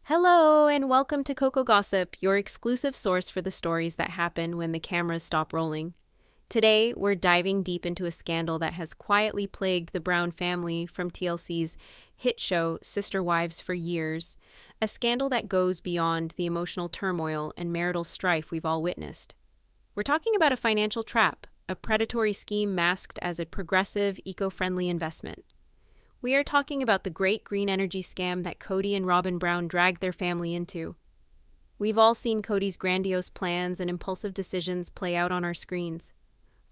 Hello, and welcome to COCO Gossip, your exclusive source for the stories that happen when the cameras stop rolling. Today, we're diving deep into a scandal that has quietly plagued the Brown family from TLC's hit show Sister Wives for years, a scandal that goes beyond the emotional turmoil and marital strife we've all witnessed. We're talking about a financial trap, a predatory scheme masked as a progressive, eco-friendly investment. We are talking about the great green energy scam that Kody and Robin Brown dragged their family into. We've all seen Kody's grandiose plans and impulsive decisions play out on our screens.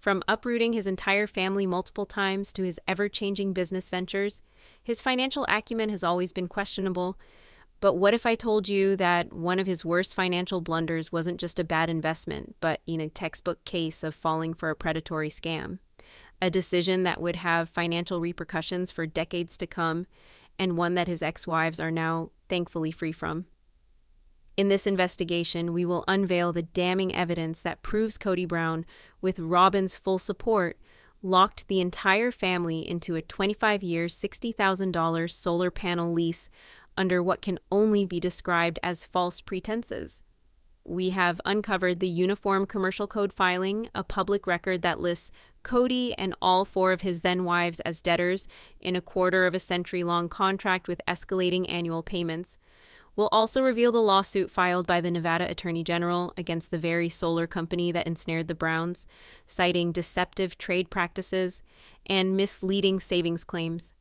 From uprooting his entire family multiple times to his ever-changing business ventures, his financial acumen has always been questionable. But what if I told you that one of his worst financial blunders wasn't just a bad investment, but in a textbook case of falling for a predatory scam? A decision that would have financial repercussions for decades to come, and one that his ex-wives are now thankfully free from. In this investigation, we will unveil the damning evidence that proves Kody Brown, with Robin's full support, locked the entire family into a 25-year, $60,000 solar panel lease under what can only be described as false pretenses. We have uncovered the Uniform Commercial Code filing, a public record that lists Kody and all four of his then-wives as debtors in a quarter-of-a-century-long contract with escalating annual payments. We'll also reveal the lawsuit filed by the Nevada Attorney General against the very solar company that ensnared the Browns, citing deceptive trade practices and misleading savings claims.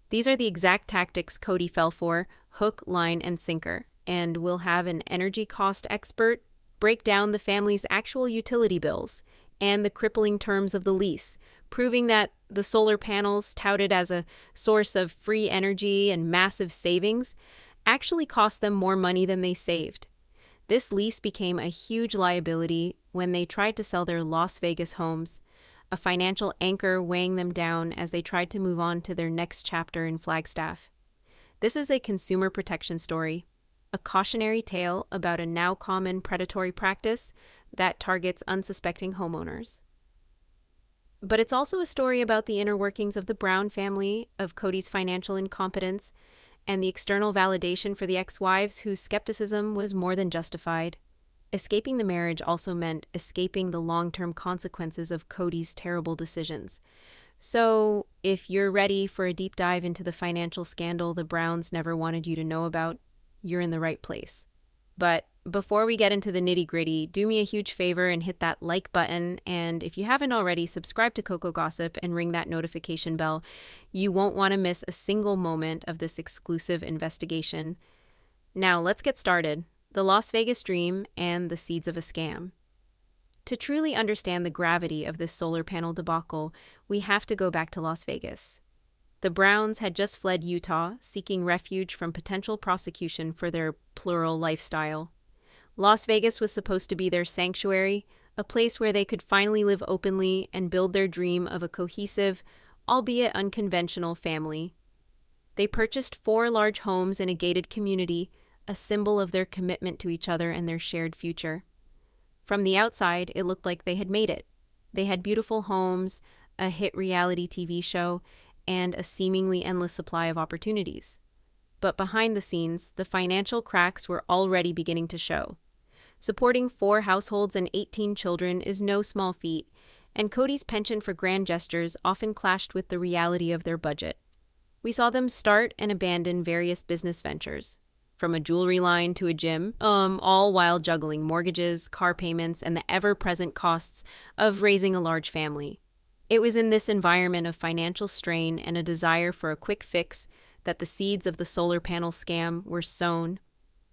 These are the exact tactics Kody fell for, hook, line, and sinker. And we'll have an energy cost expert break down the family's actual utility bills and the crippling terms of the lease, proving that the solar panels, touted as a source of free energy and massive savings, actually cost them more money than they saved. This lease became a huge liability when they tried to sell their Las Vegas homes, a financial anchor weighing them down as they tried to move on to their next chapter in Flagstaff. This is a consumer protection story, a cautionary tale about a now common predatory practice that targets unsuspecting homeowners. But it's also a story about the inner workings of the Brown family, of Kody's financial incompetence, and the external validation for the ex-wives whose skepticism was more than justified. Escaping the marriage also meant escaping the long-term consequences of Kody's terrible decisions. So, if you're ready for a deep dive into the financial scandal the Browns never wanted you to know about, you're in the right place. But before we get into the nitty-gritty, do me a huge favor and hit that like button, and if you haven't already, subscribe to COCO Gossip and ring that notification bell. You won't want to miss a single moment of this exclusive investigation. Now, let's get started. The Las Vegas dream and the seeds of a scam. To truly understand the gravity of this solar panel debacle, we have to go back to Las Vegas. The Browns had just fled Utah, seeking refuge from potential prosecution for their plural lifestyle. Las Vegas was supposed to be their sanctuary, a place where they could finally live openly and build their dream of a cohesive, albeit unconventional, family. They purchased 4 large homes in a gated community, a symbol of their commitment to each other and their shared future. From the outside, it looked like they had made it. They had beautiful homes, a hit reality TV show, and a seemingly endless supply of opportunities. But behind the scenes, the financial cracks were already beginning to show. Supporting 4 households and 18 children is no small feat, and Kody's penchant for grand gestures often clashed with the reality of their budget. We saw them start and abandon various business ventures, from a jewelry line to a gym, all while juggling mortgages, car payments, and the ever-present costs of raising a large family. It was in this environment of financial strain and a desire for a quick fix that the seeds of the solar panel scam were sown.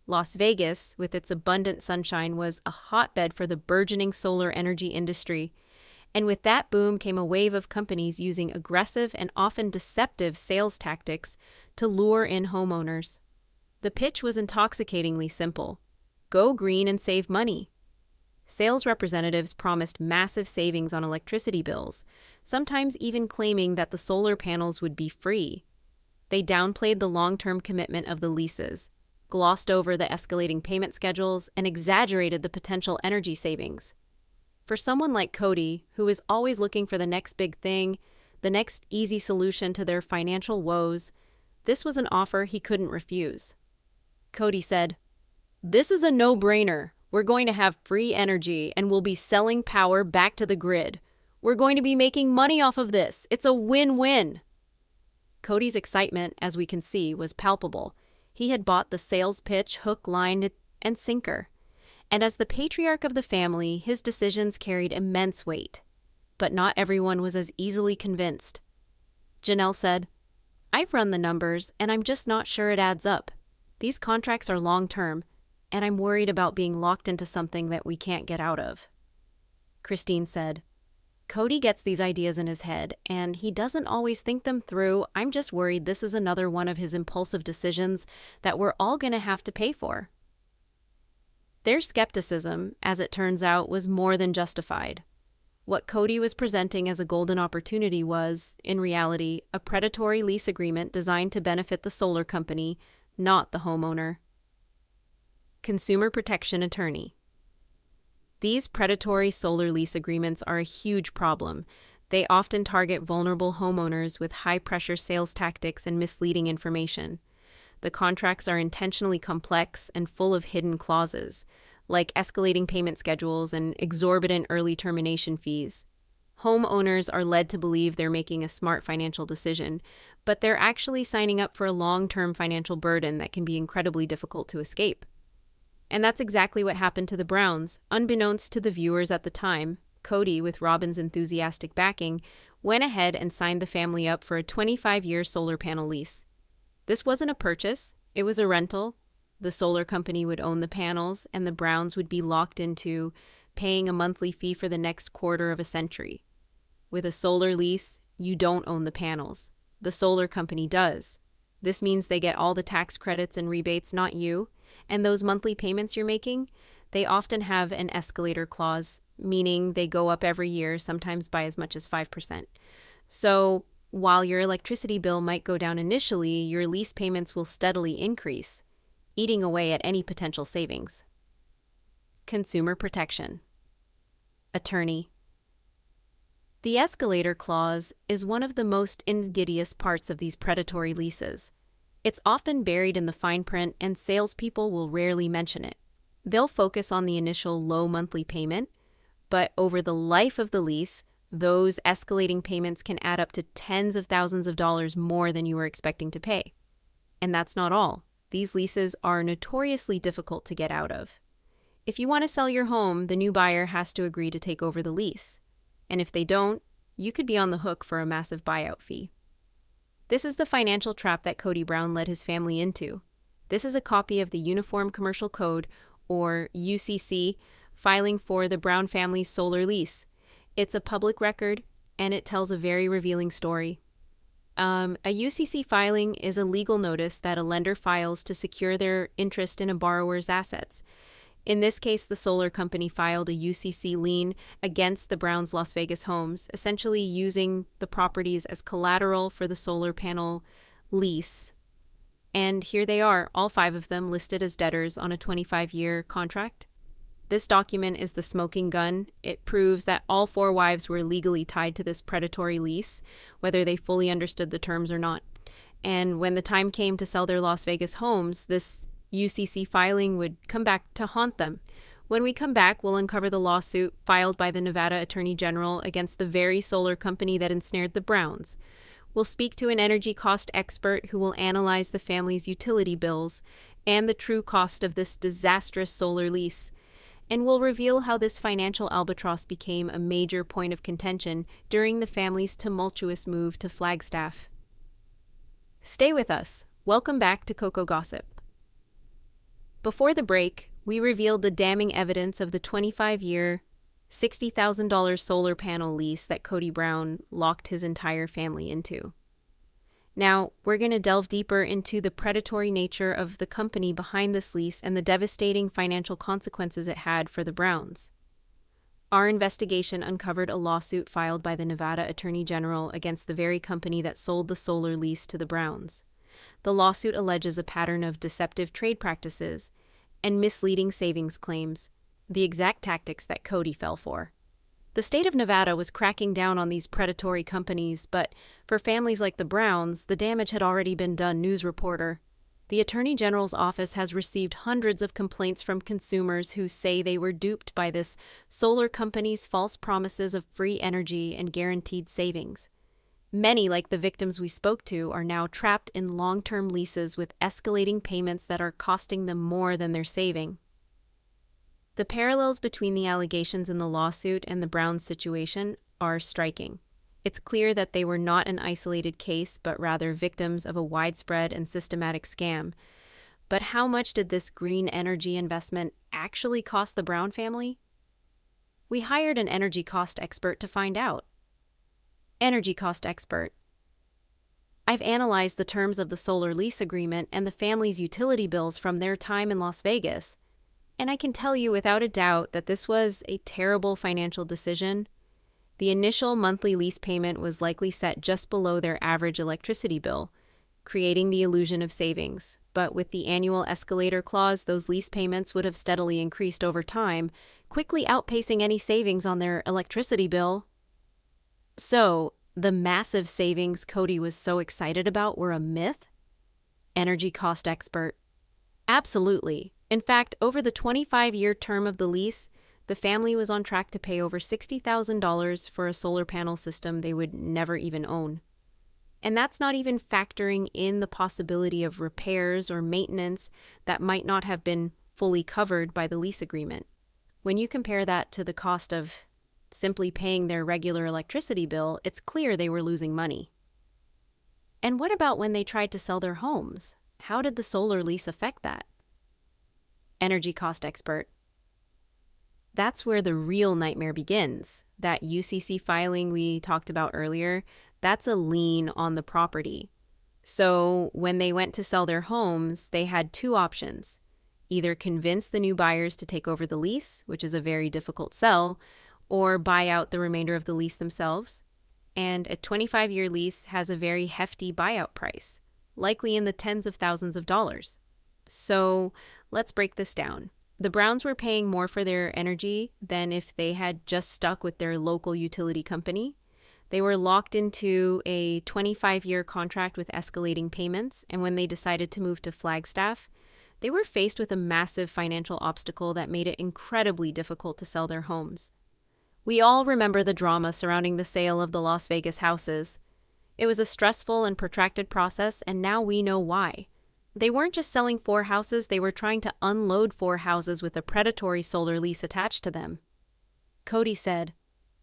Las Vegas, with its abundant sunshine, was a hotbed for the burgeoning solar energy industry. And with that boom came a wave of companies using aggressive and often deceptive sales tactics to lure in homeowners. The pitch was intoxicatingly simple. Go green and save money. Sales representatives promised massive savings on electricity bills, sometimes even claiming that the solar panels would be free. They downplayed the long-term commitment of the leases, glossed over the escalating payment schedules, and exaggerated the potential energy savings. For someone like Kody, who is always looking for the next big thing, the next easy solution to their financial woes, this was an offer he couldn't refuse. Kody said, "This is a no-brainer. We're going to have free energy and we'll be selling power back to the grid. We're going to be making money off of this. It's a win-win." Kody's excitement, as we can see, was palpable. He had bought the sales pitch hook, line, and sinker. And as the patriarch of the family, his decisions carried immense weight. But not everyone was as easily convinced. Janelle said, "I've run the numbers, and I'm just not sure it adds up. These contracts are long-term, and I'm worried about being locked into something that we can't get out of." Christine said, "Kody gets these ideas in his head, and he doesn't always think them through. I'm just worried this is another one of his impulsive decisions that we're all going to have to pay for." Their skepticism, as it turns out, was more than justified. What Kody was presenting as a golden opportunity was, in reality, a predatory lease agreement designed to benefit the solar company, not the homeowner. Consumer protection attorney. These predatory solar lease agreements are a huge problem. They often target vulnerable homeowners with high-pressure sales tactics and misleading information. The contracts are intentionally complex and full of hidden clauses, like escalating payment schedules and exorbitant early termination fees. Homeowners are led to believe they're making a smart financial decision, but they're actually signing up for a long-term financial burden that can be incredibly difficult to escape. And that's exactly what happened to the Browns. Unbeknownst to the viewers at the time, Kody, with Robin's enthusiastic backing, went ahead and signed the family up for a 25-year solar panel lease. This wasn't a purchase, it was a rental. The solar company would own the panels, and the Browns would be locked into paying a monthly fee for the next quarter of a century. With a solar lease, you don't own the panels. The solar company does. This means they get all the tax credits and rebates, not you. And those monthly payments you're making, they often have an escalator clause, meaning they go up every year, sometimes by as much as 5%. So while your electricity bill might go down initially, your lease payments will steadily increase, eating away at any potential savings. Consumer protection. Attorney. The escalator clause is one of the most insidious parts of these predatory leases. It's often buried in the fine print, and salespeople will rarely mention it. They'll focus on the initial low monthly payment, but over the life of the lease, those escalating payments can add up to tens of thousands of dollars more than you were expecting to pay. And that's not all. These leases are notoriously difficult to get out of. If you want to sell your home, the new buyer has to agree to take over the lease. And if they don't, you could be on the hook for a massive buyout fee. This is the financial trap that Kody Brown led his family into. This is a copy of the Uniform Commercial Code, or UCC, filing for the Brown family's solar lease. It's a public record, and it tells a very revealing story. A UCC filing is a legal notice that a lender files to secure their interest in a borrower's assets. In this case, the solar company filed a UCC lien against the Browns' Las Vegas homes, essentially using the properties as collateral for the solar panel lease. And here they are, all 5 of them listed as debtors on a 25-year contract. This document is the smoking gun. It proves that all 4 wives were legally tied to this predatory lease, whether they fully understood the terms or not. And when the time came to sell their Las Vegas homes, this UCC filing would come back to haunt them. When we come back, we'll uncover the lawsuit filed by the Nevada Attorney General against the very solar company that ensnared the Browns. We'll speak to an energy cost expert who will analyze the family's utility bills and the true cost of this disastrous solar lease. And we'll reveal how this financial albatross became a major point of contention during the family's tumultuous move to Flagstaff. Stay with us. Welcome back to COCO Gossip. Before the break, we revealed the damning evidence of the 25-year, $60,000 solar panel lease that Kody Brown locked his entire family into. Now, we're going to delve deeper into the predatory nature of the company behind this lease and the devastating financial consequences it had for the Browns. Our investigation uncovered a lawsuit filed by the Nevada Attorney General against the very company that sold the solar lease to the Browns. The lawsuit alleges a pattern of deceptive trade practices and misleading savings claims, the exact tactics that Kody fell for. The state of Nevada was cracking down on these predatory companies, but for families like the Browns, the damage had already been done, news reporter. The The Attorney General's office has received hundreds of complaints from consumers who say they were duped by this solar company's false promises of free energy and guaranteed savings. Many, like the victims we spoke to, are now trapped in long-term leases with escalating payments that are costing them more than they're saving. The parallels between the allegations in the lawsuit and the Browns' situation are striking. It's clear that they were not an isolated case, but rather victims of a widespread and systematic scam. But how much did this green energy investment actually cost the Brown family? We hired an energy cost expert to find out. Energy cost expert. I've analyzed the terms of the solar lease agreement and the family's utility bills from their time in Las Vegas, and I can tell you without a doubt that this was a terrible financial decision. The initial monthly lease payment was likely set just below their average electricity bill, creating the illusion of savings. But with the annual escalator clause, those lease payments would have steadily increased over time, quickly outpacing any savings on their electricity bill. So, the massive savings Kody was so excited about were a myth? Energy cost expert. Absolutely. In fact, over the 25-year term of the lease, the family was on track to pay over $60,000 for a solar panel system they would never even own. And that's not even factoring in the possibility of repairs or maintenance that might not have been fully covered by the lease agreement. When you compare that to the cost of simply paying their regular electricity bill, it's clear they were losing money. And what about when they tried to sell their homes? How did the solar lease affect that? Energy cost expert. That's where the real nightmare begins. That UCC filing we talked about earlier, that's a lien on the property. So when they went to sell their homes, they had two options. Either convince the new buyers to take over the lease, which is a very difficult sell, or buy out the remainder of the lease themselves. And a 25-year lease has a very hefty buyout price, likely in the tens of thousands of dollars. So let's break this down. The Browns were paying more for their energy than if they had just stuck with their local utility company. They were locked into a 25-year contract with escalating payments, and when they decided to move to Flagstaff, they were faced with a massive financial obstacle that made it incredibly difficult to sell their homes. We all remember the drama surrounding the sale of the Las Vegas houses. It was a stressful and protracted process, and now we know why. They weren't just selling 4 houses, they were trying to unload 4 houses with a predatory solar lease attached to them. Kody said,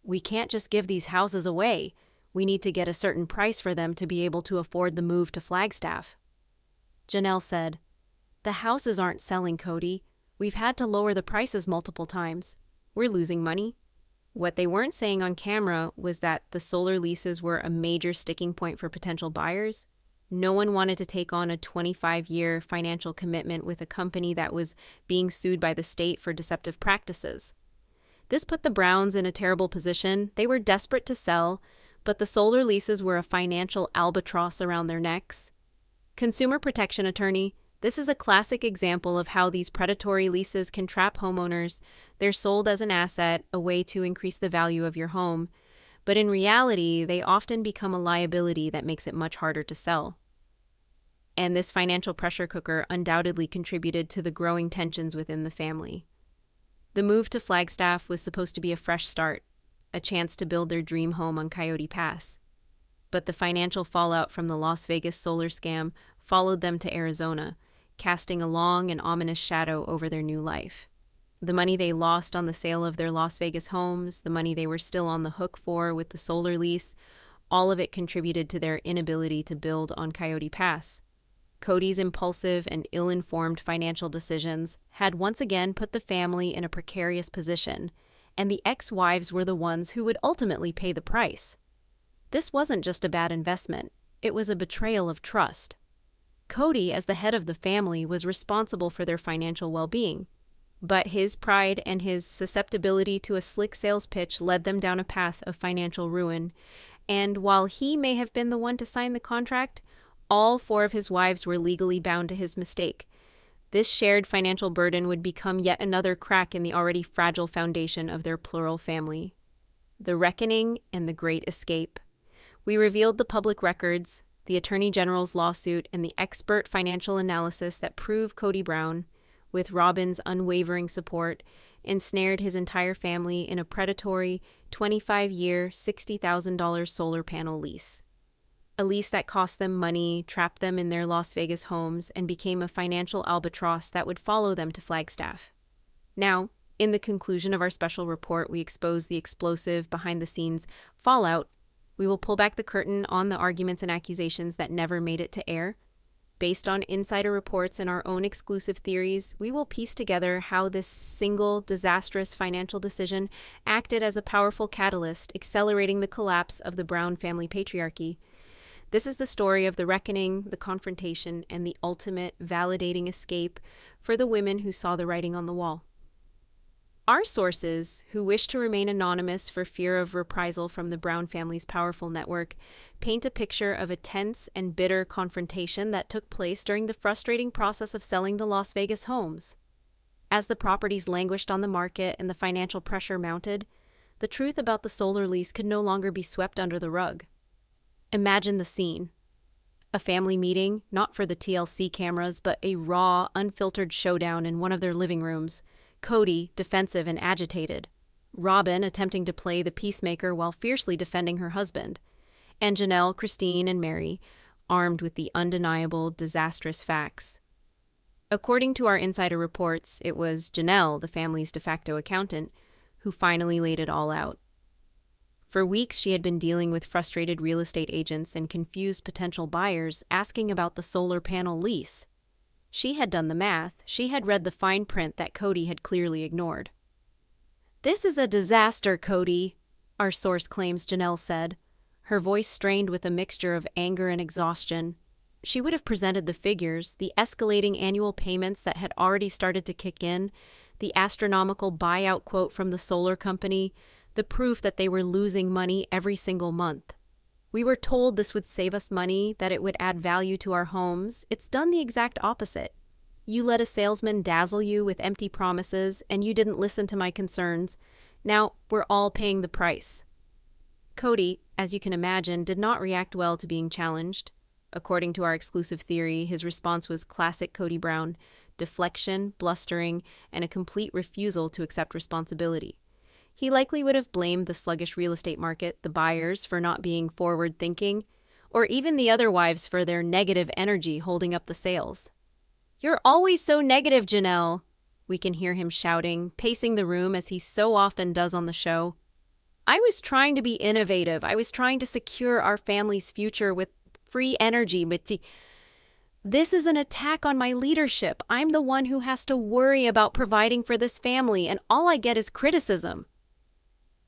"We can't just give these houses away. We need to get a certain price for them to be able to afford the move to Flagstaff." Janelle said, "The houses aren't selling, Kody. We've had to lower the prices multiple times. We're losing money." What they weren't saying on camera was that the solar leases were a major sticking point for potential buyers. No one wanted to take on a 25-year financial commitment with a company that was being sued by the state for deceptive practices. This put the Browns in a terrible position. They were desperate to sell, but the solar leases were a financial albatross around their necks. Consumer protection attorney, this is a classic example of how these predatory leases can trap homeowners. They're sold as an asset, a way to increase the value of your home. But in reality, they often become a liability that makes it much harder to sell. And this financial pressure cooker undoubtedly contributed to the growing tensions within the family. The move to Flagstaff was supposed to be a fresh start, a chance to build their dream home on Coyote Pass. But the financial fallout from the Las Vegas solar scam followed them to Arizona, casting a long and ominous shadow over their new life. The money they lost on the sale of their Las Vegas homes, the money they were still on the hook for with the solar lease, all of it contributed to their inability to build on Coyote Pass. Kody's impulsive and ill-informed financial decisions had once again put the family in a precarious position, and the ex-wives were the ones who would ultimately pay the price. This wasn't just a bad investment, it was a betrayal of trust. Kody, as the head of the family, was responsible for their financial well-being, but his pride and his susceptibility to a slick sales pitch led them down a path of financial ruin, and while he may have been the one to sign the contract, all 4 of his wives were legally bound to his mistake. This shared financial burden would become yet another crack in the already fragile foundation of their plural family. The reckoning and the great escape. We revealed the public records, the Attorney General's lawsuit, and the expert financial analysis that prove Kody Brown, with Robin's unwavering support, ensnared his entire family in a predatory 25-year, $60,000 solar panel lease. A lease that cost them money, trapped them in their Las Vegas homes, and became a financial albatross that would follow them to Flagstaff. Now, in the conclusion of our special report, we expose the explosive, behind-the-scenes fallout. We will pull back the curtain on the arguments and accusations that never made it to air. Based on insider reports and our own exclusive theories, we will piece together how this single, disastrous financial decision acted as a powerful catalyst, accelerating the collapse of the Brown family patriarchy. This is the story of the reckoning, the confrontation, and the ultimate validating escape for the women who saw the writing on the wall. Our sources, who wish to remain anonymous for fear of reprisal from the Brown family's powerful network, paint a picture of a tense and bitter confrontation that took place during the frustrating process of selling the Las Vegas homes. As the properties languished on the market and the financial pressure mounted, the truth about the solar lease could no longer be swept under the rug. Imagine the scene. A family meeting, not for the TLC cameras, but a raw, unfiltered showdown in one of their living rooms. Kody, defensive and agitated. Robin, attempting to play the peacemaker while fiercely defending her husband. And Janelle, Christine, and Mary, armed with the undeniable, disastrous facts. According to our insider reports, it was Janelle, the family's de facto accountant, who finally laid it all out. For weeks, she had been dealing with frustrated real estate agents and confused potential buyers asking about the solar panel lease. She had done the math. She had read the fine print that Kody had clearly ignored. "This is a disaster, Kody," our source claims Janelle said, her voice strained with a mixture of anger and exhaustion. She would have presented the figures, the escalating annual payments that had already started to kick in, the astronomical buyout quote from the solar company, the proof that they were losing money every single month. "We were told this would save us money, that it would add value to our homes. It's done the exact opposite. You let a salesman dazzle you with empty promises, and you didn't listen to my concerns. Now we're all paying the price." Kody, as you can imagine, did not react well to being challenged. According to our exclusive theory, his response was classic Kody Brown: deflection, blustering, and a complete refusal to accept responsibility. He likely would have blamed the sluggish real estate market, the buyers for not being forward-thinking, or even the other wives for their negative energy holding up the sales. "You're always so negative, Janelle," we can hear him shouting, pacing the room as he so often does on the show. "I was trying to be innovative. I was trying to secure our family's future with free energy, but this is an attack on my leadership. I'm the one who has to worry about providing for this family, and all I get is criticism."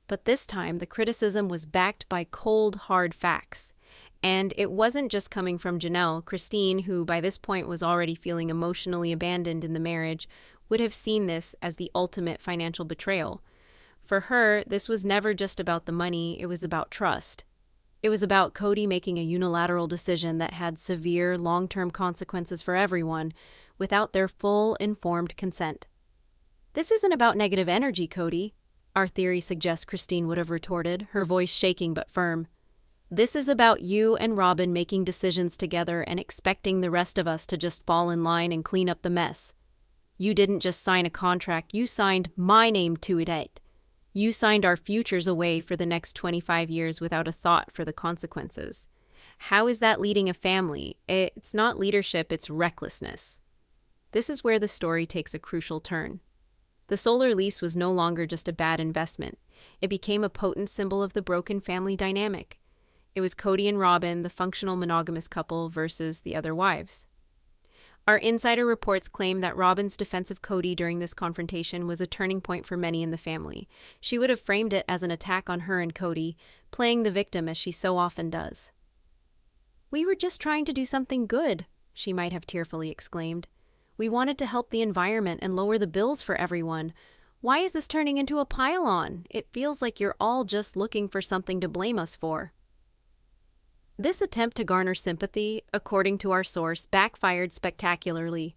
But this time, the criticism was backed by cold, hard facts. And it wasn't just coming from Janelle. Christine, who by this point was already feeling emotionally abandoned in the marriage, would have seen this as the ultimate financial betrayal. For her, this was never just about the money, it was about trust. It was about Kody making a unilateral decision that had severe, long-term consequences for everyone, without their full, informed consent. "This isn't about negative energy, Kody," our theory suggests Christine would have retorted, her voice shaking but firm. "This is about you and Robin making decisions together and expecting the rest of us to just fall in line and clean up the mess. You didn't just sign a contract, you signed my name to it. You signed our futures away for the next 25 years without a thought for the consequences. How is that leading a family? It's not leadership, it's recklessness." This is where the story takes a crucial turn. The solar lease was no longer just a bad investment. It became a potent symbol of the broken family dynamic. It was Kody and Robin, the functional monogamous couple, versus the other wives. Our insider reports claim that Robin's defense of Kody during this confrontation was a turning point for many in the family. She would have framed it as an attack on her and Kody, playing the victim as she so often does. "We were just trying to do something good," she might have tearfully exclaimed. "We wanted to help the environment and lower the bills for everyone. Why is this turning into a pile-on? It feels like you're all just looking for something to blame us for." This attempt to garner sympathy, according to our source, backfired spectacularly.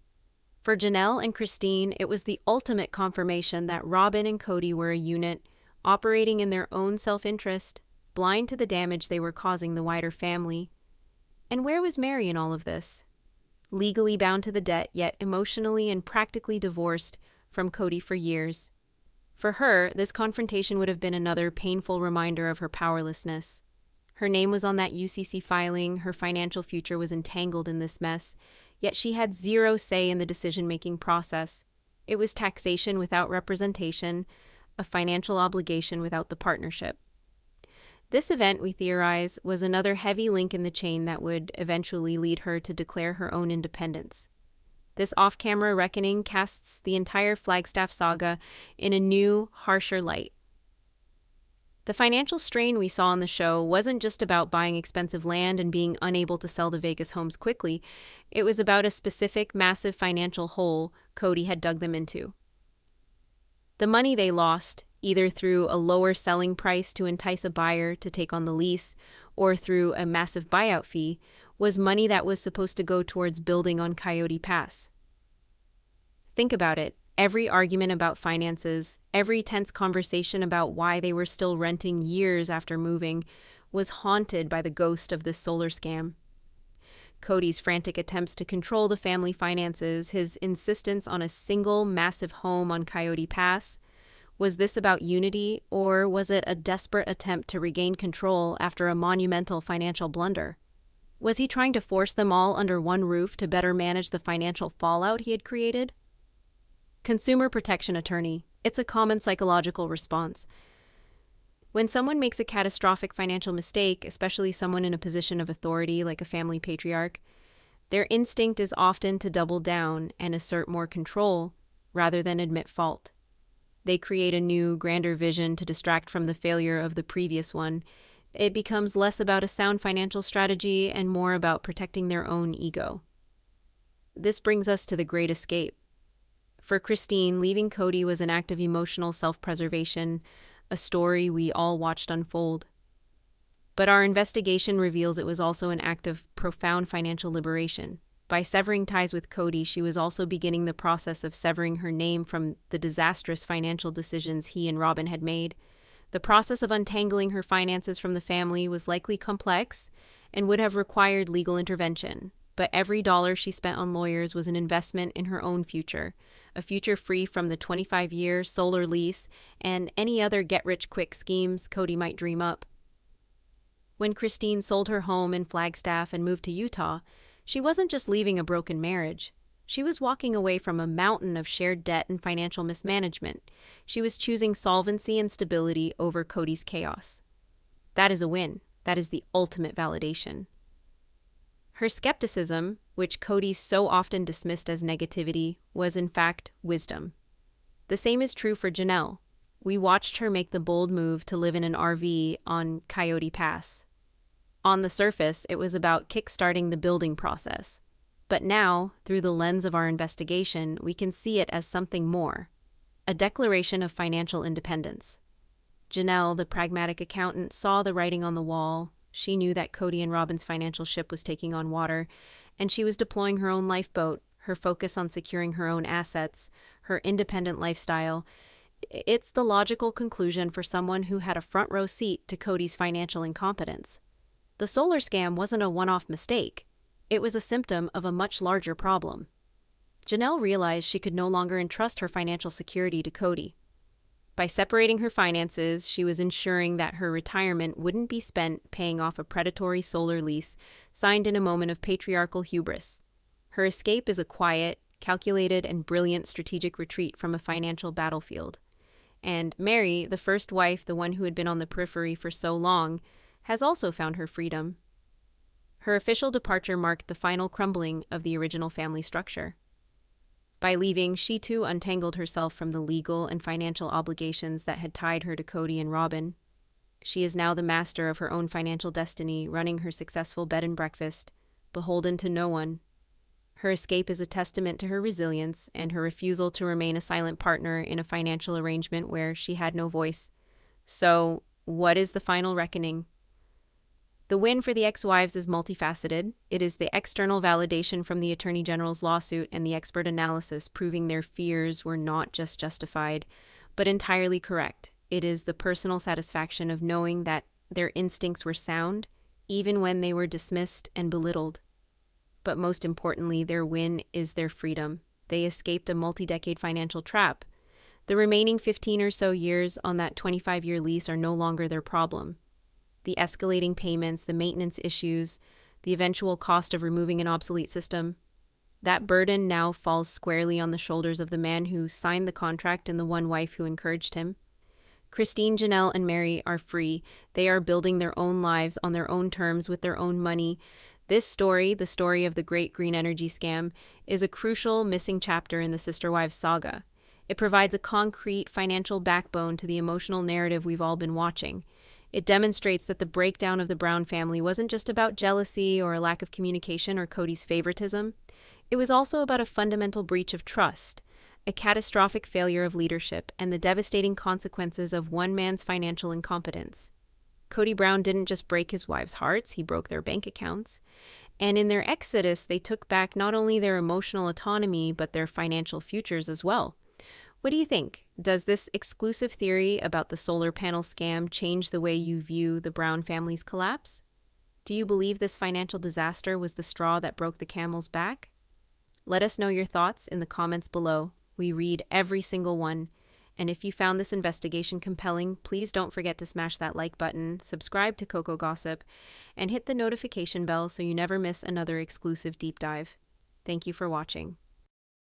For Janelle and Christine, it was the ultimate confirmation that Robin and Kody were a unit, operating in their own self-interest, blind to the damage they were causing the wider family. And where was Mary in all of this? Legally bound to the debt, yet emotionally and practically divorced from Kody for years. For her, this confrontation would have been another painful reminder of her powerlessness. Her name was on that UCC filing, her financial future was entangled in this mess, yet she had zero say in the decision-making process. It was taxation without representation, a financial obligation without the partnership. This event, we theorize, was another heavy link in the chain that would eventually lead her to declare her own independence. This off-camera reckoning casts the entire Flagstaff saga in a new, harsher light. The financial strain we saw on the show wasn't just about buying expensive land and being unable to sell the Vegas homes quickly. It was about a specific, massive financial hole Kody had dug them into. The money they lost, either through a lower selling price to entice a buyer to take on the lease or through a massive buyout fee, was money that was supposed to go towards building on Coyote Pass. Think about it. Every argument about finances, every tense conversation about why they were still renting years after moving, was haunted by the ghost of this solar scam. Kody's frantic attempts to control the family finances, his insistence on a single massive home on Coyote Pass. Was this about unity, or was it a desperate attempt to regain control after a monumental financial blunder? Was he trying to force them all under one roof to better manage the financial fallout he had created? Consumer protection attorney. It's a common psychological response. When someone makes a catastrophic financial mistake, especially someone in a position of authority like a family patriarch, their instinct is often to double down and assert more control rather than admit fault. They create a new, grander vision to distract from the failure of the previous one. It becomes less about a sound financial strategy and more about protecting their own ego. This brings us to the Great Escape. For Christine, leaving Kody was an act of emotional self-preservation, a story we all watched unfold. But our investigation reveals it was also an act of profound financial liberation. By severing ties with Kody, she was also beginning the process of severing her name from the disastrous financial decisions he and Robin had made. The process of untangling her finances from the family was likely complex and would have required legal intervention. But every dollar she spent on lawyers was an investment in her own future, a future free from the 25-year solar lease and any other get-rich-quick schemes Kody might dream up. When Christine sold her home in Flagstaff and moved to Utah, she wasn't just leaving a broken marriage. She was walking away from a mountain of shared debt and financial mismanagement. She was choosing solvency and stability over Kody's chaos. That is a win. That is the ultimate validation. Her skepticism, which Kody so often dismissed as negativity, was in fact wisdom. The same is true for Janelle. We watched her make the bold move to live in an RV on Coyote Pass. On the surface, it was about kickstarting the building process. But now, through the lens of our investigation, we can see it as something more. A declaration of financial independence. Janelle, the pragmatic accountant, saw the writing on the wall. She knew that Kody and Robin's financial ship was taking on water, and she was deploying her own lifeboat, her focus on securing her own assets, her independent lifestyle. It's the logical conclusion for someone who had a front row seat to Kody's financial incompetence. The solar scam wasn't a one-off mistake. It was a symptom of a much larger problem. Janelle realized she could no longer entrust her financial security to Kody. By separating her finances, she was ensuring that her retirement wouldn't be spent paying off a predatory solar lease signed in a moment of patriarchal hubris. Her escape is a quiet, calculated, and brilliant strategic retreat from a financial battlefield. And Mary, the first wife, the one who had been on the periphery for so long, has also found her freedom. Her official departure marked the final crumbling of the original family structure. By leaving, she too untangled herself from the legal and financial obligations that had tied her to Kody and Robin. She is now the master of her own financial destiny, running her successful bed and breakfast, beholden to no one. Her escape is a testament to her resilience and her refusal to remain a silent partner in a financial arrangement where she had no voice. So, what is the final reckoning? The win for the ex-wives is multifaceted. It is the external validation from the Attorney General's lawsuit and the expert analysis proving their fears were not just justified, but entirely correct. It is the personal satisfaction of knowing that their instincts were sound, even when they were dismissed and belittled. But most importantly, their win is their freedom. They escaped a multi-decade financial trap. The remaining 15 or so years on that 25-year lease are no longer their problem. The escalating payments, the maintenance issues, the eventual cost of removing an obsolete system, that burden now falls squarely on the shoulders of the man who signed the contract and the one wife who encouraged him. Christine, Janelle, and Mary are free. They are building their own lives on their own terms with their own money. This story, the story of the great green energy scam, is a crucial missing chapter in the Sister Wives saga. It provides a concrete financial backbone to the emotional narrative we've all been watching. It demonstrates that the breakdown of the Brown family wasn't just about jealousy or a lack of communication or Kody's favoritism. It was also about a fundamental breach of trust, a catastrophic failure of leadership, and the devastating consequences of one man's financial incompetence. Kody Brown didn't just break his wives' hearts, he broke their bank accounts. And in their exodus, they took back not only their emotional autonomy, but their financial futures as well. What do you think? Does this exclusive theory about the solar panel scam change the way you view the Brown family's collapse? Do you believe this financial disaster was the straw that broke the camel's back? Let us know your thoughts in the comments below. We read every single one. And if you found this investigation compelling, please don't forget to smash that like button, subscribe to COCO Gossip, and hit the notification bell so you never miss another exclusive deep dive. Thank you for watching.